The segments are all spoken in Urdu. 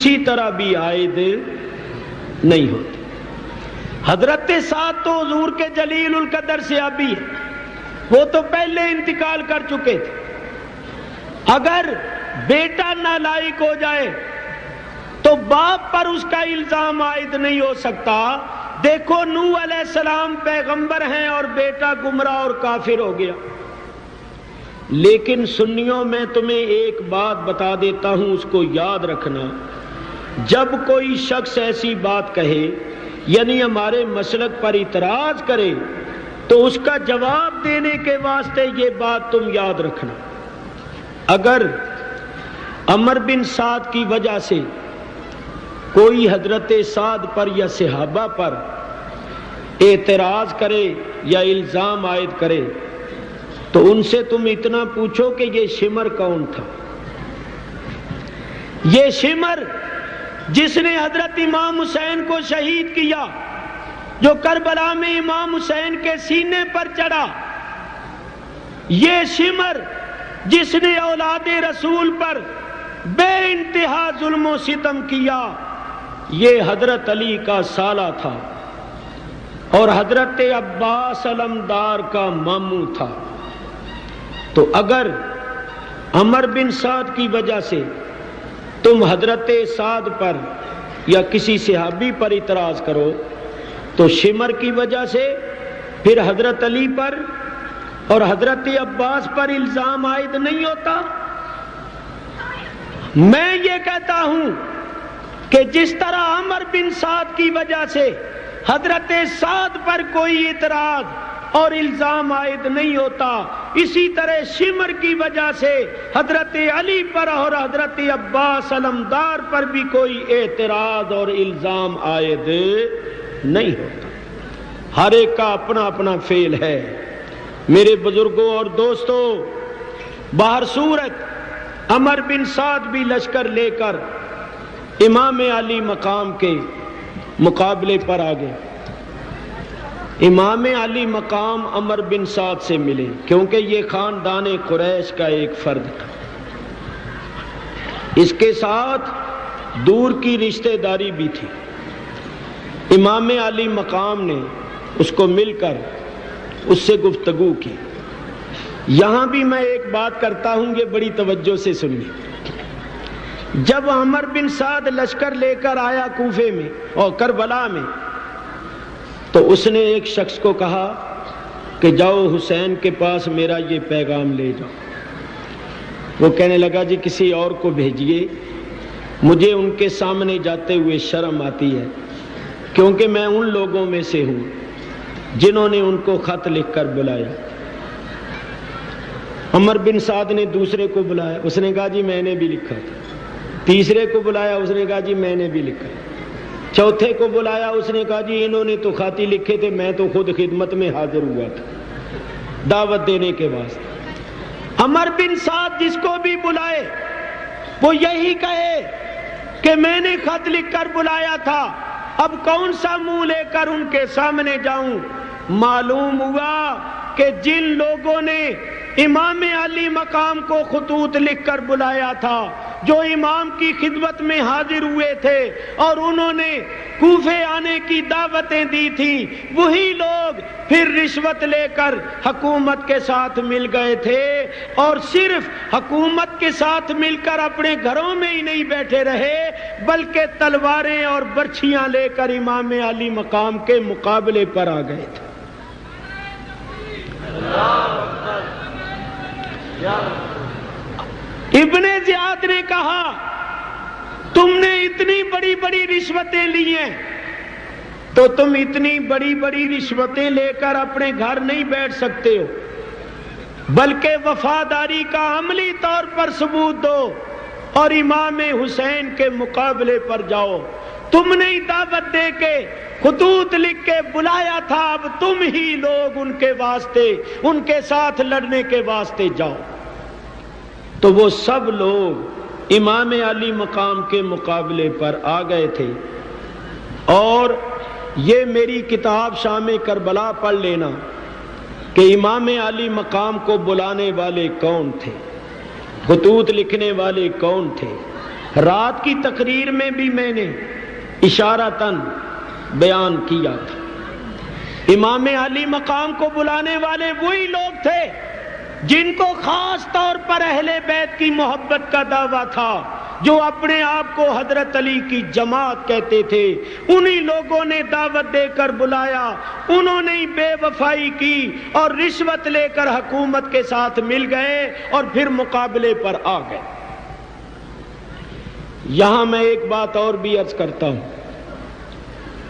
کسی طرح بھی عائد نہیں ہوتے۔ حضرت سعد تو حضور کے جلیل القدر صحابی ہے، وہ تو پہلے انتقال کر چکے تھے۔ اگر بیٹا نالائق ہو جائے تو باپ پر اس کا الزام عائد نہیں ہو سکتا۔ دیکھو نوح علیہ السلام پیغمبر ہیں اور بیٹا گمراہ اور کافر ہو گیا۔ لیکن سنیوں میں تمہیں ایک بات بتا دیتا ہوں، اس کو یاد رکھنا، جب کوئی شخص ایسی بات کہے یعنی ہمارے مسلک پر اعتراض کرے تو اس کا جواب دینے کے واسطے یہ بات تم یاد رکھنا، اگر عمر بن سعد کی وجہ سے کوئی حضرت سعد پر یا صحابہ پر اعتراض کرے یا الزام عائد کرے تو ان سے تم اتنا پوچھو کہ یہ شمر کون تھا؟ یہ شمر جس نے حضرت امام حسین کو شہید کیا، جو کربلا میں امام حسین کے سینے پر چڑھا، یہ شمر جس نے اولاد رسول پر بے انتہا ظلم و ستم کیا، یہ حضرت علی کا سالہ تھا اور حضرت عباس علمدار کا ماموں تھا۔ تو اگر عمر بن سعد کی وجہ سے تم حضرت سعد پر یا کسی صحابی پر اعتراض کرو تو شمر کی وجہ سے پھر حضرت علی پر اور حضرت عباس پر الزام عائد نہیں ہوتا۔ میں یہ کہتا ہوں کہ جس طرح عمر بن سعد کی وجہ سے حضرت سعد پر کوئی اعتراض اور الزام عائد نہیں ہوتا، اسی طرح شمر کی وجہ سے حضرت علی پر اور حضرت عباس علمدار پر بھی کوئی اعتراض اور الزام عائد نہیں ہوتا۔ ہر ایک کا اپنا اپنا فعل ہے۔ میرے بزرگوں اور دوستوں، باہر صورت عمر بن سعد بھی لشکر لے کر امام علی مقام کے مقابلے پر آ گئے۔ امام علی مقام عمر بن سعد سے ملے کیونکہ یہ خاندان قریش کا ایک فرد تھا، اس کے ساتھ دور کی رشتہ داری بھی تھی۔ امام علی مقام نے اس کو مل کر اس سے گفتگو کی۔ یہاں بھی میں ایک بات کرتا ہوں، یہ بڑی توجہ سے سنیے۔ جب عمر بن سعد لشکر لے کر آیا کوفے میں اور کربلا میں تو اس نے ایک شخص کو کہا کہ جاؤ حسین کے پاس میرا یہ پیغام لے جاؤ۔ وہ کہنے لگا جی کسی اور کو بھیجیے، مجھے ان کے سامنے جاتے ہوئے شرم آتی ہے کیونکہ میں ان لوگوں میں سے ہوں جنہوں نے ان کو خط لکھ کر بلایا۔ عمر بن سعد نے دوسرے کو بلایا، اس نے کہا جی میں نے بھی لکھا تھا۔ تیسرے کو بلایا، اس نے کہا جی میں نے بھی لکھا۔ چوتھے کو بلایا، اس نے کہا جی انہوں نے تو خاطی لکھے تھے، میں تو خود خدمت میں حاضر ہوا تھا دعوت دینے کے واسطے۔ عمر بن سعد جس کو بھی بلائے وہ یہی کہے کہ میں نے خط لکھ کر بلایا تھا، اب کون سا منہ لے کر ان کے سامنے جاؤں۔ معلوم ہوا کہ جن لوگوں نے امام علی مقام کو خطوط لکھ کر بلایا تھا، جو امام کی خدمت میں حاضر ہوئے تھے اور انہوں نے کوفے آنے کی دعوتیں دی تھیں، وہی لوگ پھر رشوت لے کر حکومت کے ساتھ مل گئے تھے، اور صرف حکومت کے ساتھ مل کر اپنے گھروں میں ہی نہیں بیٹھے رہے بلکہ تلواریں اور برچھیاں لے کر امام علی مقام کے مقابلے پر آ گئے تھے۔ ابن زیاد نے کہا تم نے اتنی بڑی بڑی رشوتیں لی ہیں تو تم اتنی بڑی بڑی رشوتیں لے کر اپنے گھر نہیں بیٹھ سکتے ہو، بلکہ وفاداری کا عملی طور پر ثبوت دو اور امام حسین کے مقابلے پر جاؤ۔ تم نے دعوت دے کے خطوط لکھ کے بلایا تھا، اب تم ہی لوگ ان کے واسطے، ان کے ساتھ لڑنے کے واسطے جاؤ۔ تو وہ سب لوگ امام علی مقام کے مقابلے پر آ گئے تھے۔ اور یہ میری کتاب شام کربلا پڑھ لینا کہ امام علی مقام کو بلانے والے کون تھے، خطوط لکھنے والے کون تھے، رات کی تقریر میں بھی میں نے اشارتاً بیان کیا تھا، امام علی مقام کو بلانے والے وہی لوگ تھے جن کو خاص طور پر اہل بیت کی محبت کا دعویٰ تھا، جو اپنے آپ کو حضرت علی کی جماعت کہتے تھے۔ انہی لوگوں نے دعوت دے کر بلایا، انہوں نے ہی بے وفائی کی اور رشوت لے کر حکومت کے ساتھ مل گئے اور پھر مقابلے پر آ گئے۔ یہاں میں ایک بات اور بھی عرض کرتا ہوں،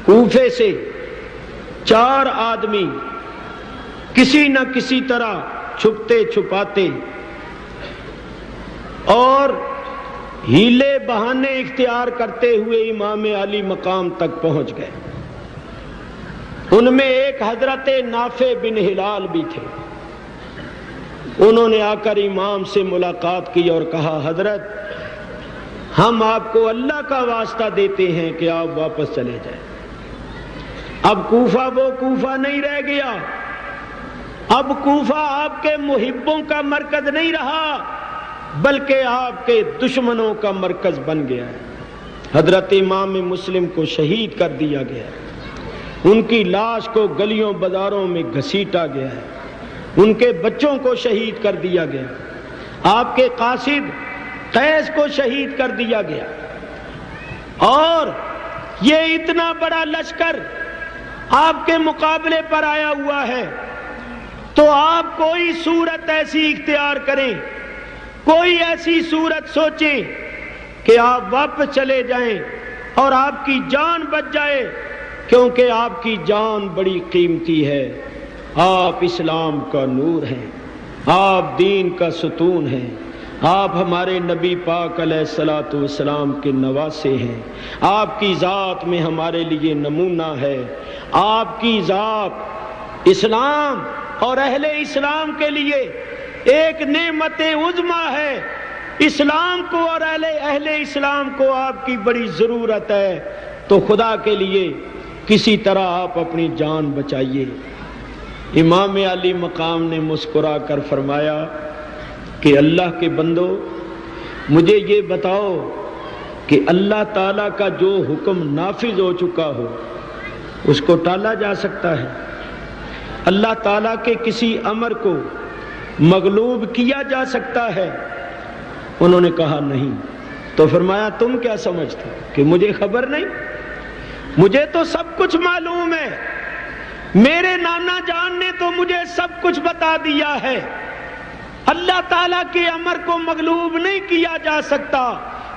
کوفے سے 4 آدمی کسی نہ کسی طرح چھپتے چھپاتے اور ہیلے بہانے اختیار کرتے ہوئے امام علی مقام تک پہنچ گئے۔ ان میں ایک حضرت نافع بن ہلال بھی تھے۔ انہوں نے آ کر امام سے ملاقات کی اور کہا، حضرت ہم آپ کو اللہ کا واسطہ دیتے ہیں کہ آپ واپس چلے جائیں۔ اب کوفہ وہ کوفہ نہیں رہ گیا، اب کوفہ آپ کے محبوں کا مرکز نہیں رہا بلکہ آپ کے دشمنوں کا مرکز بن گیا ہے۔ حضرت امام مسلم کو شہید کر دیا گیا ہے، ان کی لاش کو گلیوں بازاروں میں گھسیٹا گیا ہے، ان کے بچوں کو شہید کر دیا گیا، آپ کے قاصد قیس کو شہید کر دیا گیا، اور یہ اتنا بڑا لشکر آپ کے مقابلے پر آیا ہوا ہے، تو آپ کوئی صورت ایسی اختیار کریں، کوئی ایسی صورت سوچیں کہ آپ واپس چلے جائیں اور آپ کی جان بچ جائے، کیونکہ آپ کی جان بڑی قیمتی ہے، آپ اسلام کا نور ہیں، آپ دین کا ستون ہیں، آپ ہمارے نبی پاک علیہ الصلوۃ والسلام کے نواسے ہیں، آپ کی ذات میں ہمارے لیے نمونہ ہے، آپ کی ذات اسلام اور اہل اسلام کے لیے ایک نعمت عظمی ہے، اسلام کو اور اہل اسلام کو آپ کی بڑی ضرورت ہے، تو خدا کے لیے کسی طرح آپ اپنی جان بچائیے۔ امام علی مقام نے مسکرا کر فرمایا کہ اللہ کے بندو، مجھے یہ بتاؤ کہ اللہ تعالیٰ کا جو حکم نافذ ہو چکا ہو اس کو ٹالا جا سکتا ہے؟ اللہ تعالیٰ کے کسی امر کو مغلوب کیا جا سکتا ہے؟ انہوں نے کہا نہیں۔ تو فرمایا تم کیا سمجھتے کہ مجھے خبر نہیں؟ مجھے تو سب کچھ معلوم ہے، میرے نانا جان نے تو مجھے سب کچھ بتا دیا ہے، اللہ تعالیٰ کے امر کو مغلوب نہیں کیا جا سکتا،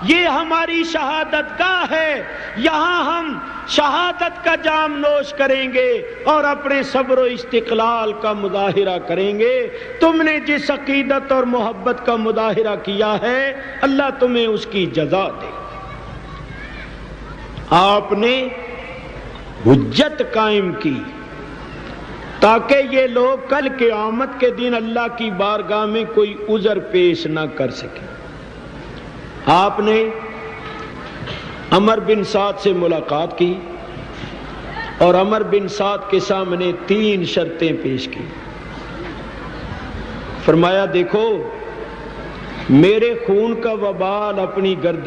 یہ ہماری شہادت گاہ ہے، یہاں ہم شہادت کا جام نوش کریں گے اور اپنے صبر و استقلال کا مظاہرہ کریں گے۔ تم نے جس عقیدت اور محبت کا مظاہرہ کیا ہے، اللہ تمہیں اس کی جزا دے۔ آپ نے حجت قائم کی تاکہ یہ لوگ کل قیامت کے دن اللہ کی بارگاہ میں کوئی عذر پیش نہ کر سکیں۔ آپ نے عمر بن سعد سے ملاقات کی اور عمر بن سعد کے سامنے 3 شرطیں پیش کی۔ فرمایا دیکھو، میرے خون کا وبال اپنی گردن